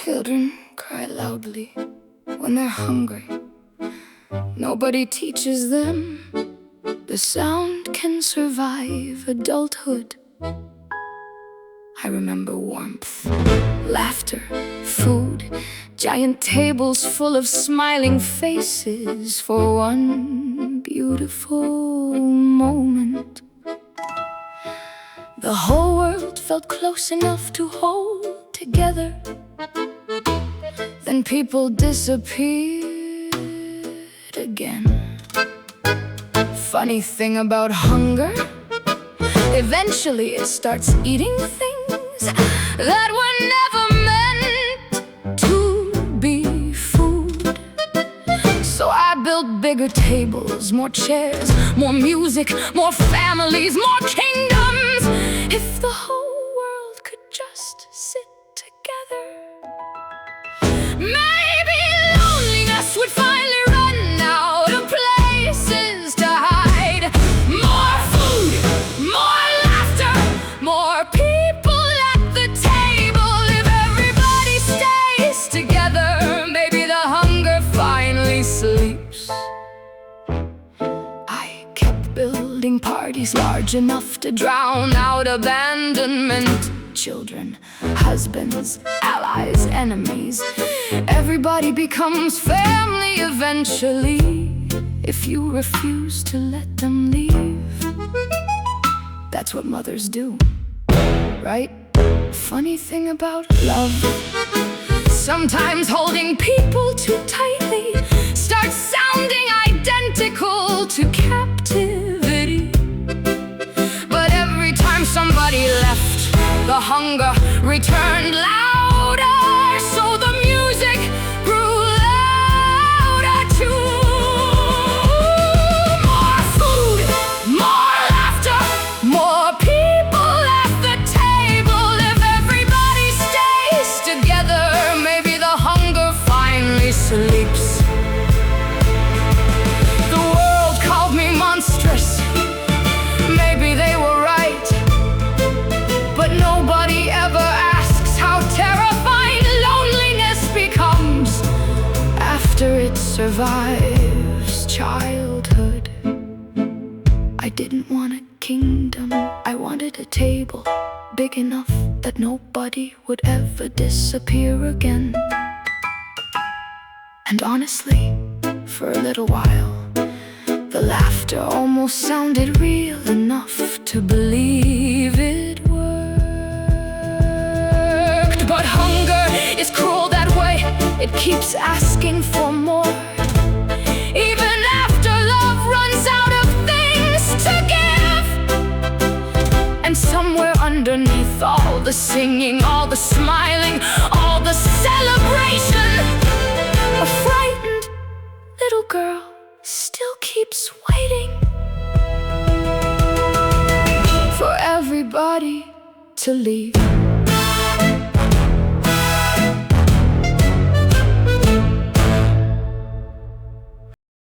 Children cry loudly when they're hungry. Nobody teaches them the sound can survive adulthood. I remember warmth, laughter, food, giant tables full of smiling faces for one beautiful moment. The whole world felt close enough to hold together. Then people disappeared again. Funny thing about hunger, eventually it starts eating things that were never meant to be food. So I built bigger tables, more chairs, more music, more families, more kingdoms. If the whole world could just sit together, maybe loneliness would finally run out of places to hide. More food, more laughter, more people at the table. If everybody stays together, maybe the hunger finally sleeps. I kept building parties large enough to drown out abandonment. Children, husbands, allies, enemies. Everybody becomes family eventually, if you refuse to let them leave. That's what mothers do, right? Funny thing about love, sometimes holding people too tightly starts sounding identical to captivity. But every time somebody left, the hunger returned louder, so the music grew louder too. More food, more laughter, more people at the table. If everybody stays together, maybe the hunger finally sleeps. The world called me monstrous, maybe they were right, but nobody ever asks how terrifying loneliness becomes after it survives childhood. I didn't want a kingdom, I wanted a table big enough that nobody would ever disappear again. And honestly, for a little while, the laughter almost sounded real enough to believe it worked. But hunger is cruel that way, it keeps asking for more. Even after love runs out of things to give. And somewhere underneath all the singing, all the smiling, all the celebration, a frightened little girl still keeps waiting for everybody to leave.